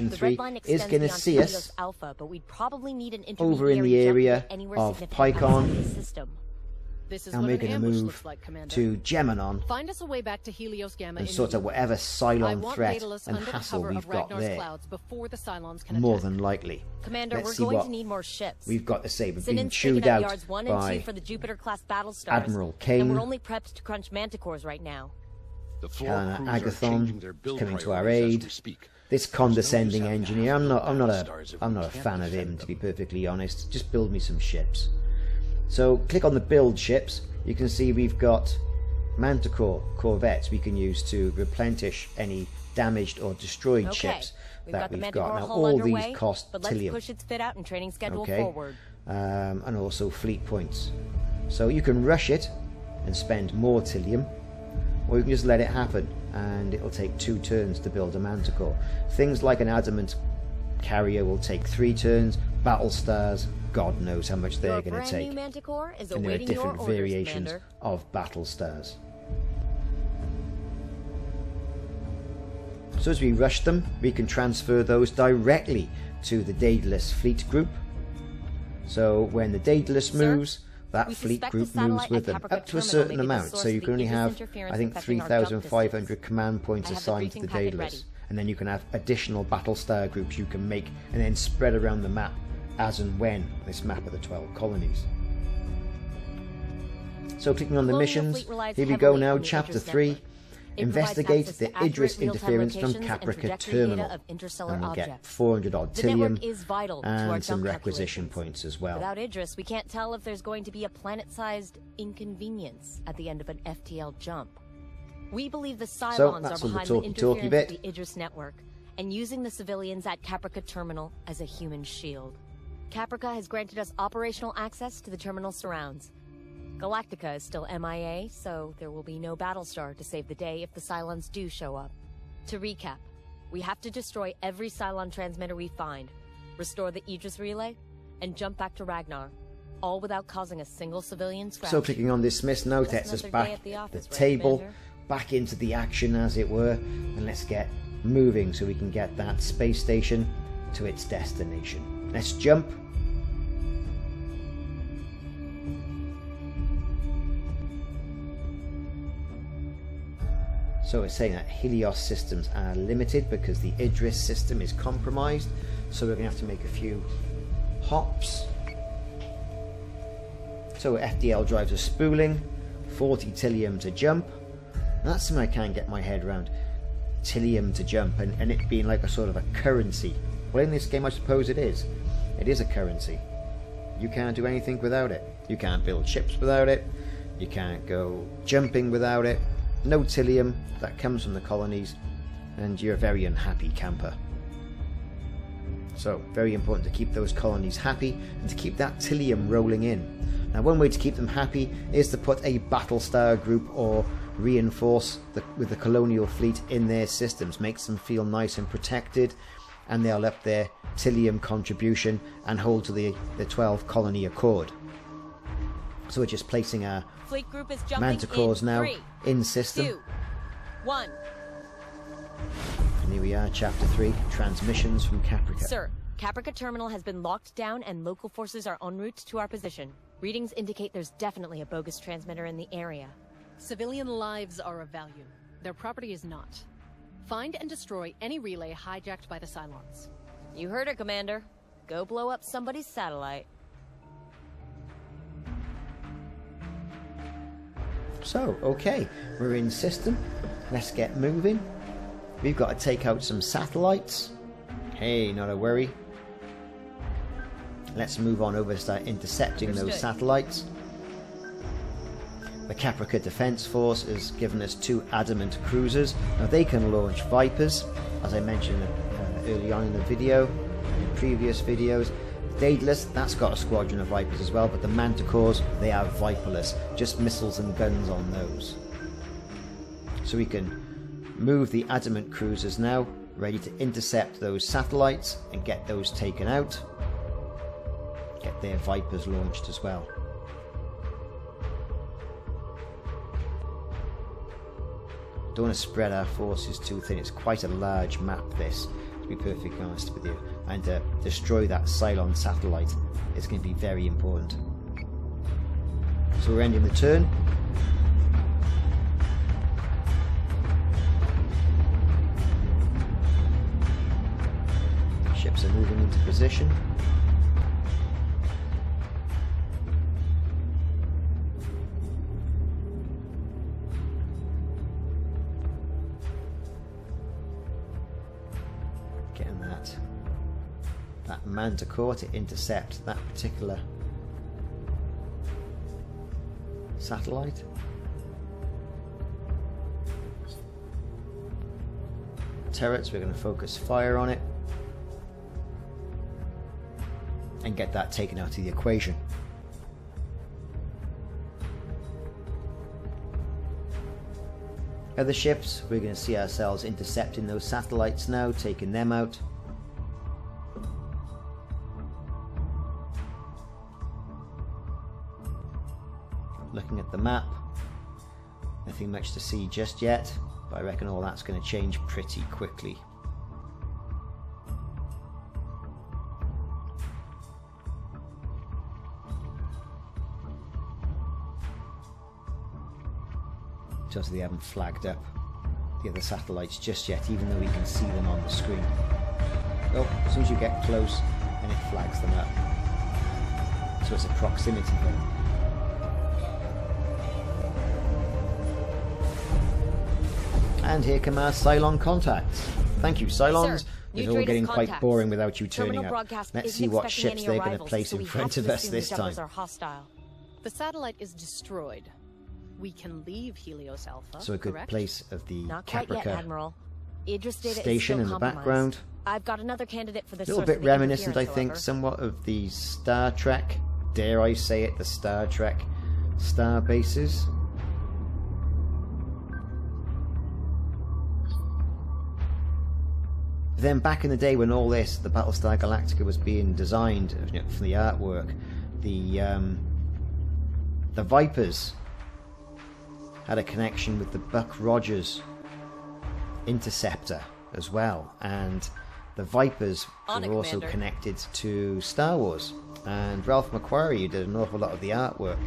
3 is going to see us over in the area of Pycon, and we're going to move to Gemanon Find us a way back to Helios Gamma and sort out whatever Cylon threat and hassle we've got there. More than likely. Commander, Let's we're see going what to need more ships. we've got to say. We've been Sinon's chewed picking out out yards 1 by and 2 for the Jupiter-class Battlestars, Admiral Kane. and we're only prepped to crunch manticores right now. The floor Helena crews are changing Agathon their build coming to our priorities as aid. we speak. This condescending There's no use engineer, having I'm not a Battlestars if we fan can't of defend him, to be them. perfectly honest. Just build me some ships. So click on the build ships. You can see we've got Manticore corvettes we can use to replenish any damaged or destroyed Okay, ships we've that got the we've Manticore got. Now hull all underway, these cost but let's Tillium. push its fit out and training schedule Okay. forward. And also fleet points. So you can rush it and spend more Tillium, or you can just let it happen and it'll take 2 turns to build a Manticore. Things like an adamant carrier will take 3 turns. Battlestars, God knows how much they're Your going to brand take. new Manticore is And there are awaiting your different orders, variations Commander. of Battlestars. So as we rush them, we can transfer those directly to the Daedalus fleet group. So when the Daedalus Sir, moves, that we fleet suspect group the satellite moves with at them Caprica up to a Terminal certain may be the amount. source So you of can only the have, interference I think, affecting our jump 3,500 command points I have the assigned to the briefing packet Daedalus. ready. And then you can have additional Battlestar groups you can make and then spread around the map as and when this map of the 12 colonies. So clicking on the Colonial missions, fleet relies here we go heavily now, on the chapter IDRIS 3. network. It Investigate provides the access to IDRIS accurate real-time interference from locations and Caprica trajectory Terminal. data of interstellar And we'll get objects. 400 odd The network Tillium is vital to our and some jump requisition calculations. points as well. Without IDRIS, we can't tell if there's going to be a planet-sized inconvenience at the end of an FTL jump. We believe the Cylons that's are all the behind the talky interference bit. of the IDRIS network and using the civilians at Caprica Terminal as a human shield. Caprica has granted us operational access to the terminal surrounds. Galactica is still MIA, so there will be no Battlestar to save the day if the Cylons do show up. To recap, we have to destroy every Cylon transmitter we find, restore the IDRIS relay, and jump back to Ragnar, all without causing a single civilian scratch. So clicking on dismiss now Just takes us another day back at the office, the right, table, Commander? back into the action as it were, and let's get moving so we can get that space station to its destination. Let's jump. So it's saying that Helios systems are limited because the IDRIS system is compromised, so we're going to have to make a few hops. So FDL drives are spooling, 40 Tillium to jump. And that's something I can't get my head around. Tillium to jump and it being like a sort of a currency. Well, in this game I suppose it is. It is a currency. You can't do anything without it. You can't build ships without it. You can't go jumping without it. No Tillium, that comes from the colonies, and you're a very unhappy camper. So, very important to keep those colonies happy and to keep that Tillium rolling in. Now, one way to keep them happy is to put a Battlestar group or reinforce with the colonial fleet in their systems. Makes them feel nice and protected, and they'll up their Tillium contribution and hold to the 12 colony accord. So we're just placing our Fleet group is jumping Manticores in now 3, in system. 2, 1. And here we are, chapter 3, transmissions from Caprica. Sir, Caprica Terminal has been locked down and local forces are en route to our position. Readings indicate there's definitely a bogus transmitter in the area. Civilian lives are of value. Their property is not. Find and destroy any relay hijacked by the Cylons. You heard her, Commander. Go blow up somebody's satellite. So, okay, we're in system. Let's get moving. We've got to take out some satellites. Hey, not a worry. Let's move on over to start intercepting those satellites. The Caprica Defense Force has given us 2 adamant cruisers. Now they can launch Vipers, as I mentioned early on in the video, in previous videos. Daedalus, that's got a squadron of Vipers as well, but the Manticores, they are Viperless, just missiles and guns on those. So we can move the adamant cruisers now, ready to intercept those satellites and get those taken out. Get their Vipers launched as well. Don't want to spread our forces too thin. It's quite a large map, this, to be perfectly honest with you. And to destroy that Cylon satellite is going to be very important. So we're ending the turn. Ships are moving into position. Getting that Manticore to intercept that particular satellite. Turrets, we're going to focus fire on it and get that taken out of the equation. Other ships, we're going to see ourselves intercepting those satellites now, taking them out. Looking at the map, nothing much to see just yet, but I reckon all that's going to change pretty quickly. Just they haven't flagged up the other satellites just yet, even though we can see them on the screen. Oh, as soon as you get close, then it flags them up. So it's a proximity thing. And here come our Cylon contacts. Thank you, Cylons. It's all getting quite boring without you turning up. Let's see what ships they're going to place in front of us this time. The satellite is destroyed. We can leave Helios Alpha. So a good correct? place of the Not quite yet, Caprica Admiral. IDRIS data station is in still the background. I've got another candidate for the A little source bit of the reminiscent, I think, interference, somewhat of the Star Trek, dare I say it, the Star Trek star bases. Then back in the day when all this, the Battlestar Galactica, was being designed, you know, for the artwork, the Vipers had a connection with the Buck Rogers interceptor as well, and the Vipers were also connected to Star Wars, and Ralph McQuarrie, who did an awful lot of the artwork,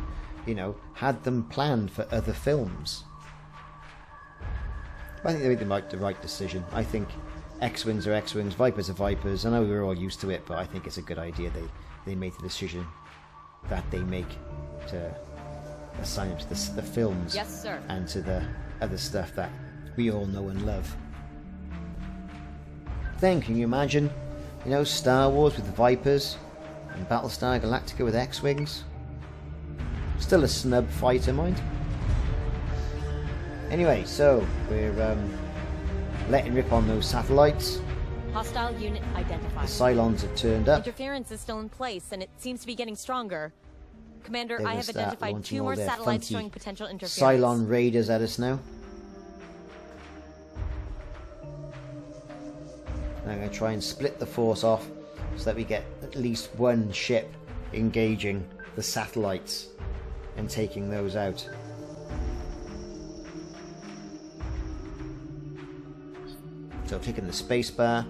you know, had them planned for other films. I think they made the right decision. I think X-Wings are X-Wings, Vipers are Vipers. I know we were all used to it, but I think it's a good idea they made the decision that they make to assign them to the films, yes, sir, and to the other stuff that we all know and love. Then, can you imagine, you know, Star Wars with the Vipers and Battlestar Galactica with X-Wings? Still a snub fighter, mind. Anyway, so we're letting rip on those satellites. Hostile unit identified. The Cylons have turned up. Interference is still in place, and it seems to be getting stronger. Commander, They I will have start identified launching 2 all more their satellites funky showing potential interference. Cylon raiders at us now. And I'm going to try and split the force off so that we get at least one ship engaging the satellites and taking those out. So clicking the spacebar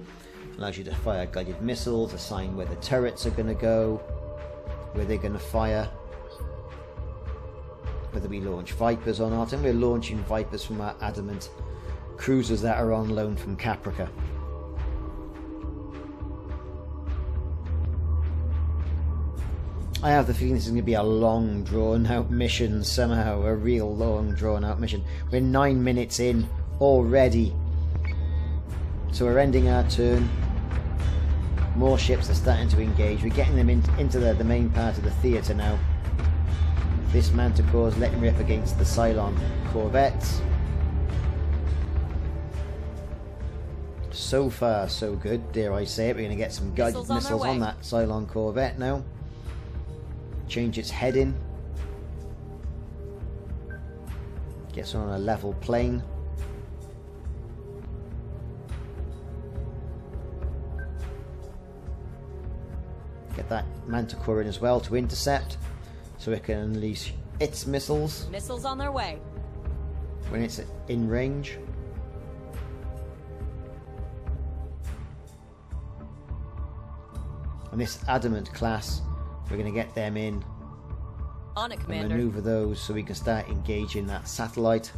allows you to fire guided missiles, assign where the turrets are going to go, where they're going to fire, whether we launch Vipers or not, and we're launching Vipers from our Adamant cruisers that are on loan from Caprica. I have the feeling this is going to be a long drawn out mission somehow, a real long drawn out mission. We're 9 minutes in already. So we're ending our turn. More ships are starting to engage. We're getting them into the main part of the theatre now. This Manticore's letting rip against the Cylon corvettes. So far, so good, dare I say it. We're going to get some guided missiles on that Cylon corvette now. Change its heading. Gets on a level plane. Get that Manticore in as well to intercept, so it can unleash its missiles. Missiles on their way. when it's in range. And this Adamant class, we're going to get them in On it, and Commander. maneuver those so we can start engaging that satellite.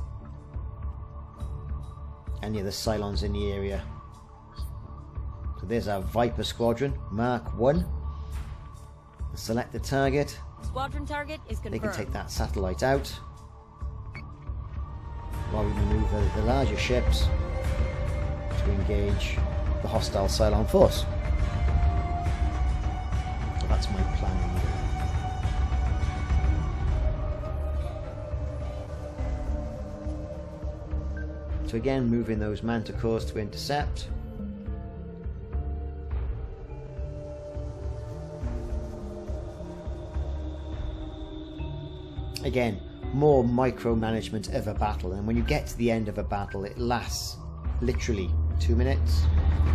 Any of the Cylons in the area. So there's our Viper Squadron, Mark 1. Select the target. Squadron target is confirmed. They can take that satellite out while we maneuver the larger ships to engage the hostile Cylon force. So that's my plan. So again, moving those manticores to intercept. Again, more micromanagement of a battle, and when you get to the end of a battle, it lasts literally 2 minutes.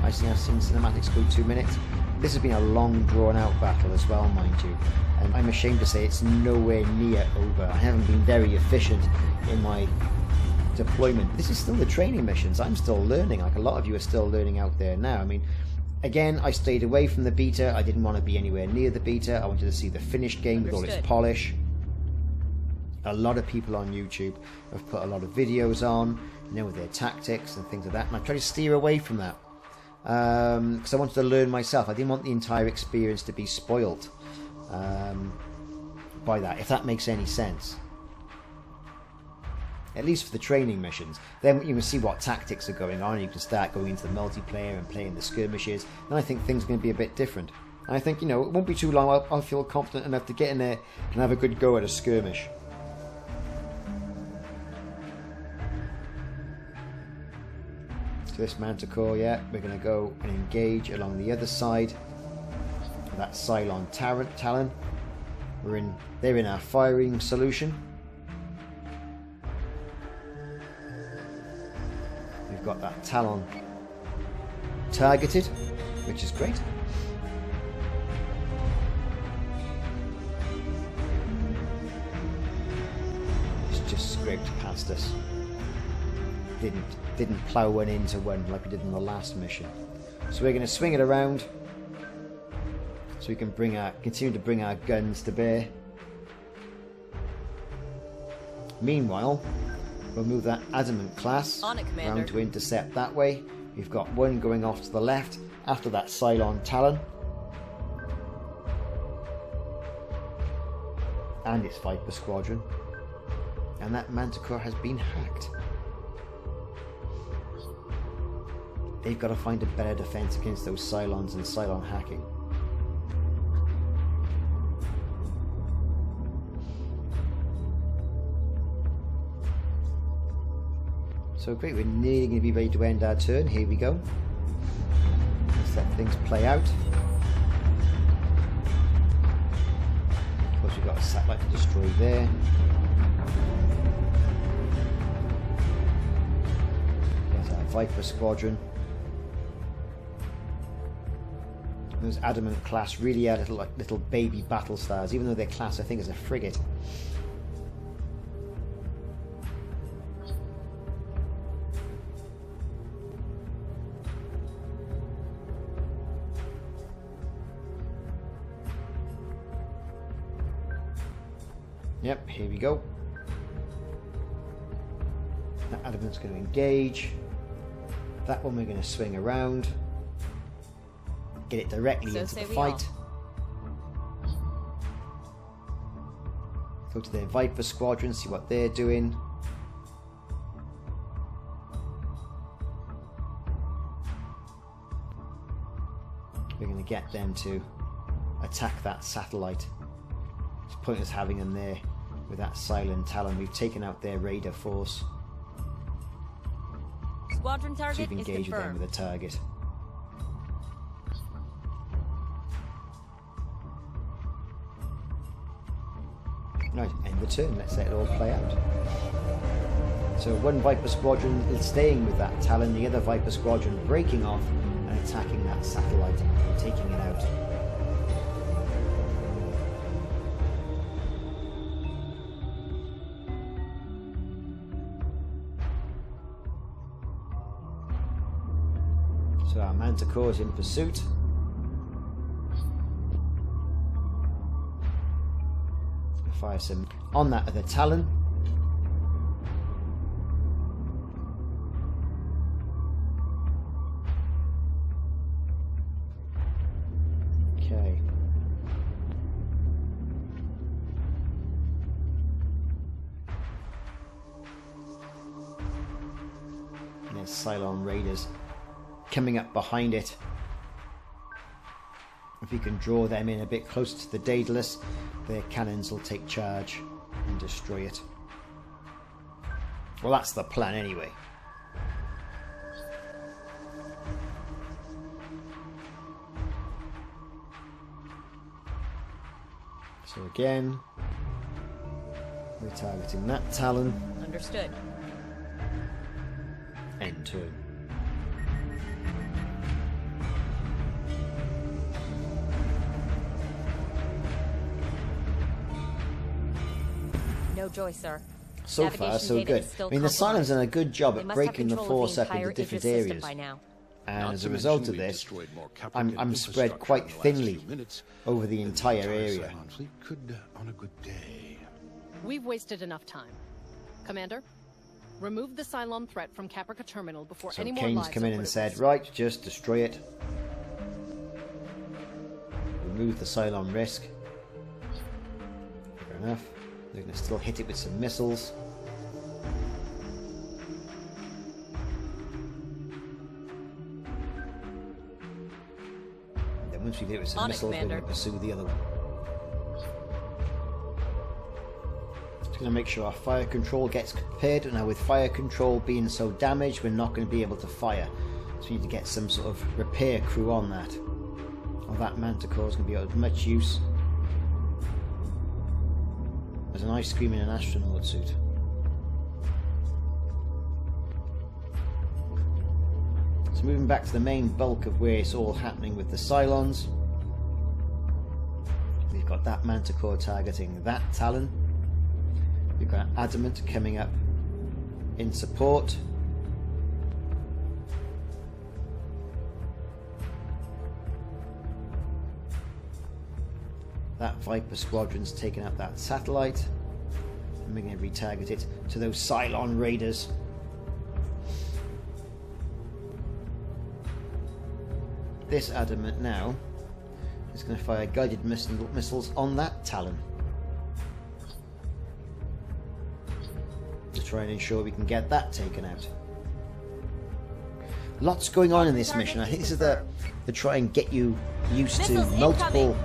I've seen cinematics go 2 minutes. This has been a long, drawn-out battle as well, mind you, and I'm ashamed to say it's nowhere near over. I haven't been very efficient in my deployment. This is still the training missions. I'm still learning, like a lot of you are still learning out there now. I mean, again, I stayed away from the beta. I didn't want to be anywhere near the beta. I wanted to see the finished game with all its polish. A lot of people on YouTube have put a lot of videos on, you know, with their tactics and things like that, and I try to steer away from that because I wanted to learn myself. I didn't want the entire experience to be spoilt by that, if that makes any sense. At least for the training missions. Then you can see what tactics are going on, and you can start going into the multiplayer and playing the skirmishes. Then I think things are going to be a bit different. And I think, you know, it won't be too long. I'll feel confident enough to get in there and have a good go at a skirmish. So this Manticore, yeah, we're going to go and engage along the other side of that Cylon Talon. They're in our firing solution. We've got that Talon targeted, which is great. It's just scraped past us. Didn't plough one into one like we did in the last mission. So we're going to swing it around so we can continue to bring our guns to bear. Meanwhile, we'll move that Adamant class around to intercept that way. We've got one going off to the left after that Cylon Talon. And its Viper Squadron. And that Manticore has been hacked. They've got to find a better defense against those Cylons and Cylon hacking. So great, we're nearly going to be ready to end our turn. Here we go. Let's let things play out. Of course, we've got a satellite to destroy there. There's our Viper Squadron. Those Adamant class really are little baby battle stars, even though their class I think is a frigate. Yep, here we go. That Adamant's going to engage. That one we're going to swing around. Get it directly into the fight. Go to their Viper Squadron, see what they're doing. We're going to get them to attack that satellite. It's pointless having them there with that Cylon Talon. We've taken out their radar force. Squadron target so you can is engage with them confirmed. with a target. Right, end the turn. Let's let it all play out. So one Viper Squadron is staying with that Talon, the other Viper Squadron breaking off and attacking that satellite and taking it out. So our Manticore is in pursuit. Fire some on that other Talon. Okay. And there's Cylon Raiders coming up behind it. If you can draw them in a bit closer to the Daedalus, their cannons will take charge and destroy it. Well, that's the plan anyway. So again, we're targeting that Talon. Understood. End turn. No joy, sir. So far, so good. I mean, the Cylons done a good job at breaking the force up into different areas. And as a result of this, I'm spread quite thinly over the entire area. We've wasted enough time. Commander, remove the Cylon threat from Caprica Terminal before So any more Kane's lives come in are and put at said, risk. right, just destroy it. Remove the Cylon risk. Fair enough. They're going to still hit it with some missiles. And then once we hit it with some missiles, we're going to pursue the other one. Just going to make sure our fire control gets prepared. Now with fire control being so damaged, we're not going to be able to fire. So we need to get some sort of repair crew on that. Or that Manticore is going to be of much use. There's an ice cream in an astronaut suit. So moving back to the main bulk of where it's all happening with the Cylons. We've got that Manticore targeting that Talon. We've got Adamant coming up in support. That Viper squadron's taken up that satellite, and we're going to retarget it to those Cylon Raiders. This Adamant now is going to fire guided missiles on that Talon to try and ensure we can get that taken out. Lots going on in this mission. I think this is to try and get you used to multiple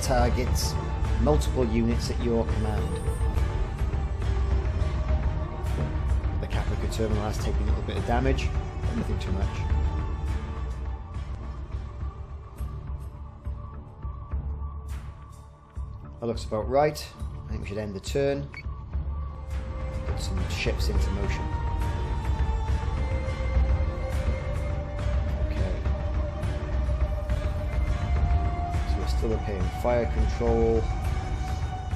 targets, multiple units at your command. The Caprica terminal has taken a little bit of damage, but nothing too much. That looks about right. I think we should end the turn. Put some ships into motion. Still repairing fire control.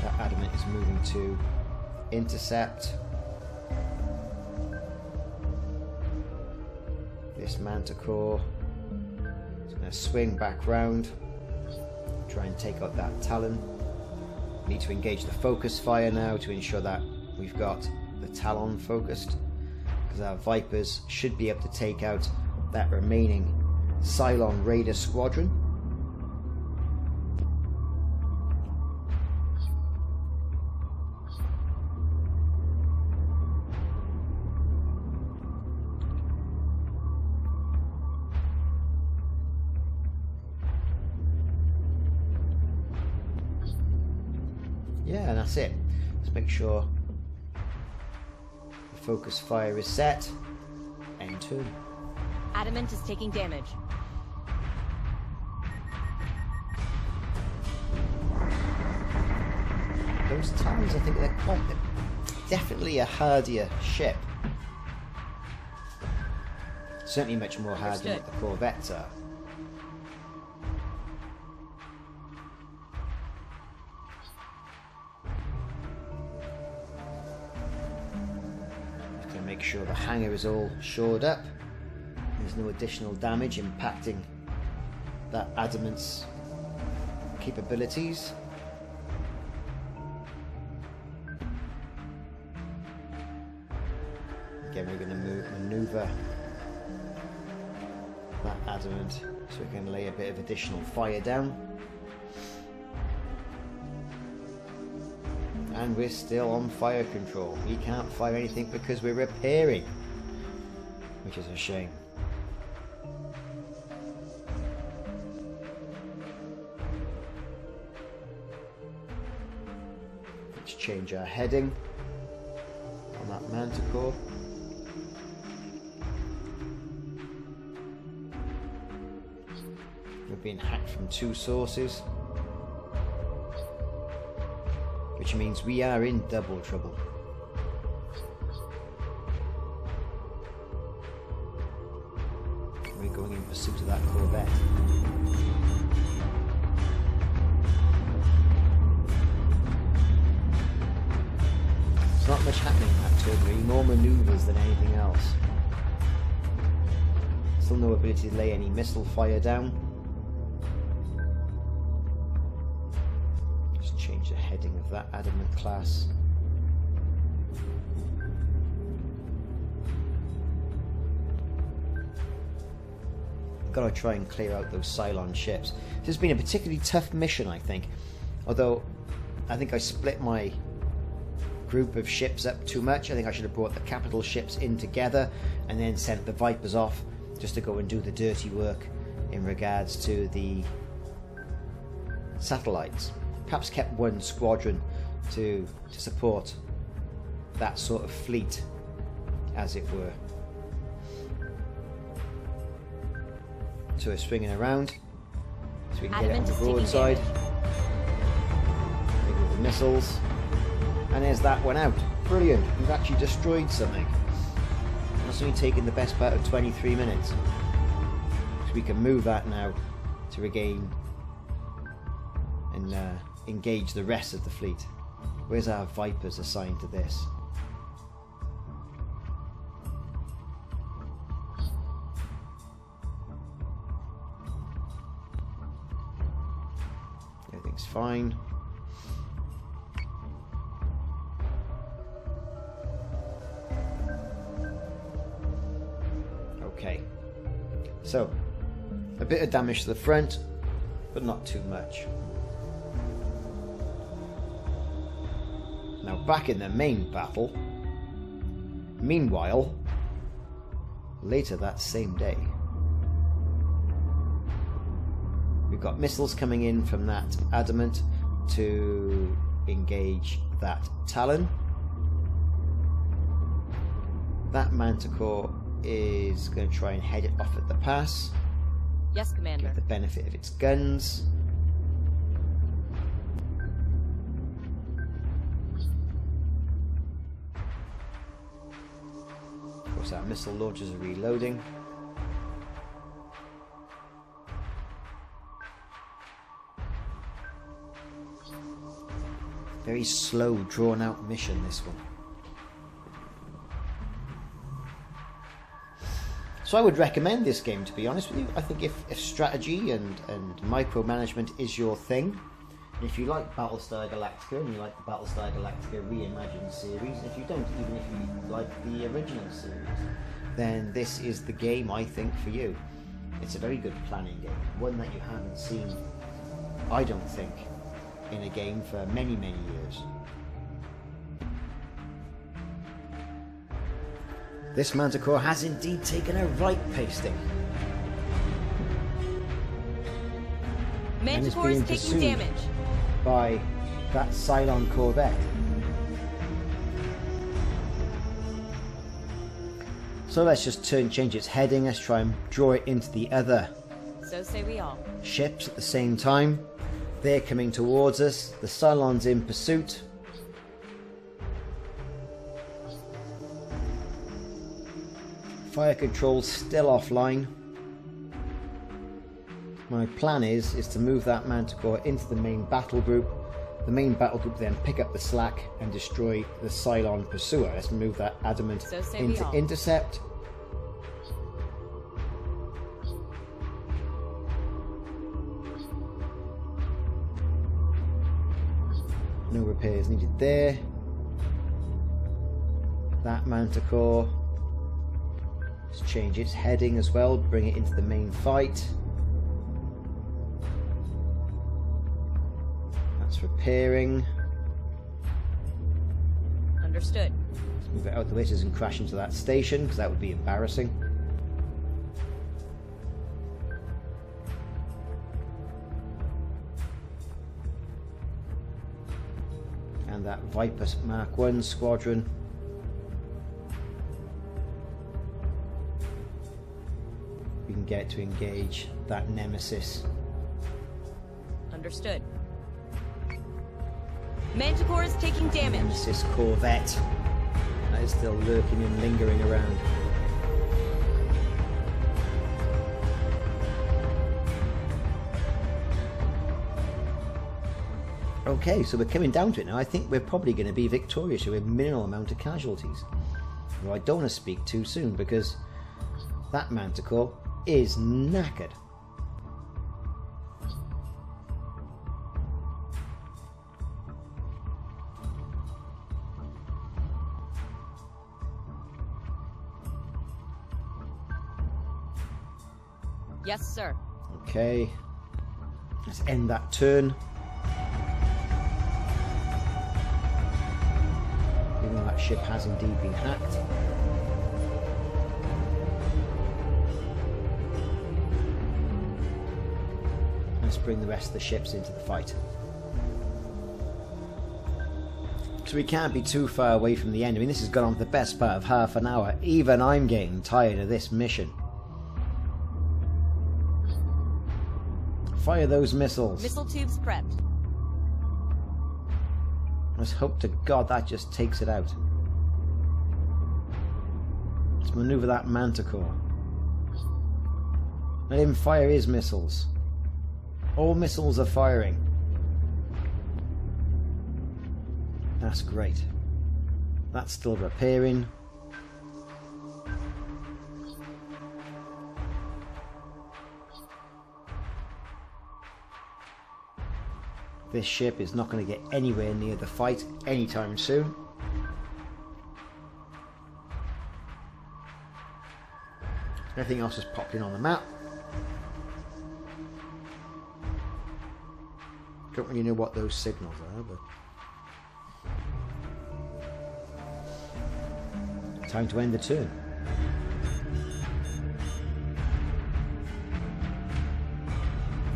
That Adamant is moving to intercept. This Manticore is going to swing back round, try and take out that Talon. We need to engage the focus fire now to ensure that we've got the Talon focused, because our Vipers should be able to take out that remaining Cylon Raider squadron. Yeah, and that's it. Let's make sure the focus fire is set. End turn. Adamant is taking damage. Those Talons, I think they're definitely a hardier ship. Certainly much more hard than what the Corvettes are. Make sure the hangar is all shored up. There's no additional damage impacting that adamant's capabilities. Again, we're going to maneuver that adamant so we can lay a bit of additional fire down. And we're still on fire control. We can't fire anything because we're repairing, which is a shame. Let's change our heading on that manticore. We're being hacked from 2 sources, which means we are in double trouble. We're going in pursuit of that Corvette. There's not much happening in that turn, more manoeuvres than anything else. Still no ability to lay any missile fire down. Just change the heading of that adamant class. Got to try and clear out those Cylon ships. This has been a particularly tough mission, I think. Although, I think I split my group of ships up too much. I think I should have brought the capital ships in together and then sent the Vipers off just to go and do the dirty work in regards to the satellites. Perhaps kept one squadron to support that sort of fleet, as it were. So we're swinging around so we can get it on the broadside. Maybe with the missiles. And there's that one out. Brilliant. We've actually destroyed something. That's only taken the best part of 23 minutes. So we can move that now to regain and engage the rest of the fleet. Where's our Vipers assigned to this? Everything's fine. Okay, so a bit of damage to the front, but not too much. Now back in the main battle. Meanwhile, later that same day, we've got missiles coming in from that adamant to engage that Talon. That manticore is going to try and head it off at the pass. Yes, Commander. Get the benefit of its guns. Of course, our missile launchers are reloading. Very slow, drawn-out mission, this one. So I would recommend this game, to be honest with you. I think if strategy and micromanagement is your thing, and if you like Battlestar Galactica and you like the Battlestar Galactica Reimagined series, if you don't, even if you like the original series, then this is the game, I think, for you. It's a very good planning game, one that you haven't seen, I don't think, in a game for many, many years. This manticore has indeed taken a right pasting. Manticore is taking damage by that Cylon Corvette. So let's just change its heading. Let's try and draw it into the other So say we all. ships at the same time. They're coming towards us. The Cylon's in pursuit. Fire control still offline. My plan is to move that manticore into the main battle group. The main battle group then pick up the slack and destroy the Cylon pursuer. Let's move that adamant into intercept. No repairs needed there. That Manticore. Let's change its heading as well, bring it into the main fight. That's repairing. Understood. Let's move it out the way so it doesn't crash into that station, because that would be embarrassing. And that Viper Mark 1 squadron. We can get to engage that Nemesis. Understood. Manticore is taking damage. Nemesis Corvette. That is still lurking and lingering around. Okay, so we're coming down to it now. I think we're probably going to be victorious with minimal amount of casualties. Well, I don't want to speak too soon because that Manticore is knackered. Yes, sir. Okay, let's end that turn. Even though that ship has indeed been hacked. Let's bring the rest of the ships into the fight. So we can't be too far away from the end. I mean, this has gone on for the best part of half an hour. Even I'm getting tired of this mission. Fire those missiles. Missile tubes prepped. Let's hope to God that just takes it out. Let's maneuver that Manticore. Let him fire his missiles. All missiles are firing. That's great. That's still repairing. This ship is not going to get anywhere near the fight anytime soon. Everything else has popped in on the map. Don't really know what those signals are, but time to end the turn.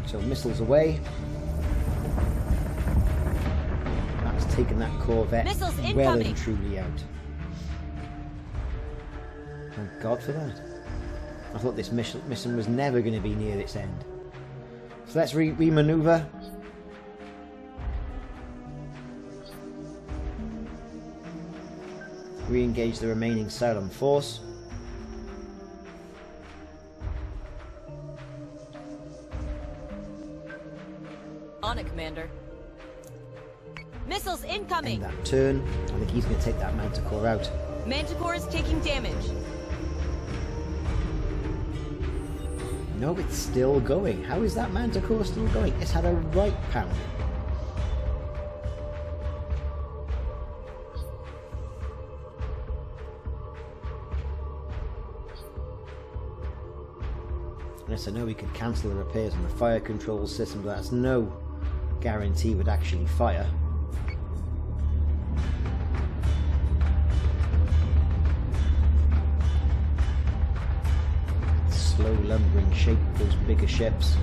So missiles away. Taken that Corvette well and truly out. Thank God for that. I thought this mission was never going to be near its end. So let's re-maneuver. Re-engage the remaining Cylon force. On it, Commander. Missiles incoming! End that turn. I think he's going to take that Manticore out. Manticore is taking damage. No, it's still going. How is that Manticore still going? It's had a right pound. Yes, I know we could cancel the repairs on the fire control system, but that's no guarantee it would actually fire. Slow lumbering shape, those bigger ships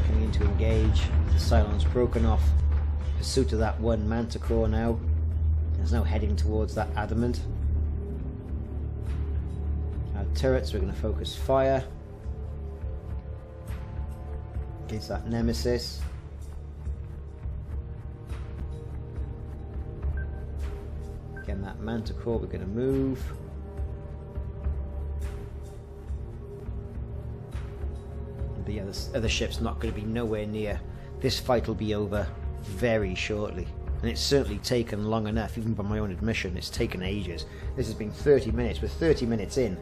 coming in to engage. The Cylon's broken off pursuit of that one Manticore now. There's now heading towards that Adamant. Our turrets, we're going to focus fire against that Nemesis. Again, that Manticore, we're going to move. The other ship's not going to be nowhere near. This fight will be over very shortly. And it's certainly taken long enough, even by my own admission. It's taken ages. This has been 30 minutes. We're 30 minutes in.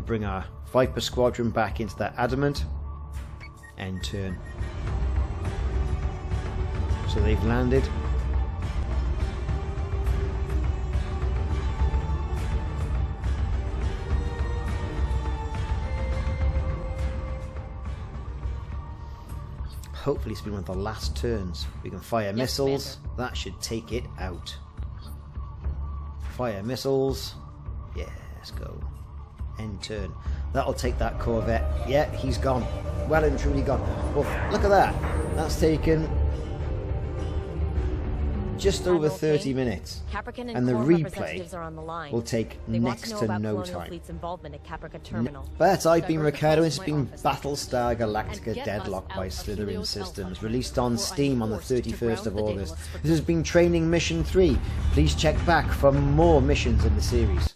bring our Viper Squadron back into that adamant. End turn. So they've landed. Hopefully it's been one of the last turns. We can fire missiles. Commander. That should take it out. Fire missiles. Yeah, let's go. End turn. That'll take that Corvette. Yeah, he's gone. Well and truly gone. Well, look at that. That's taken just over 30 minutes. Capricorn And the Corps replay representatives are on the line. will take They want next to know to about no Colonial time. Fleet's involvement at Caprica Terminal. But I've been Divert the Ricardo, and calls it's to my been office. Battlestar And Galactica get us Deadlock out by of Slytherin Helios Systems, Alpha released on before I'm Steam on the forced to 31st of ground the August. Daedalus for This has been Training Mission 3. Please check back for more missions in the series.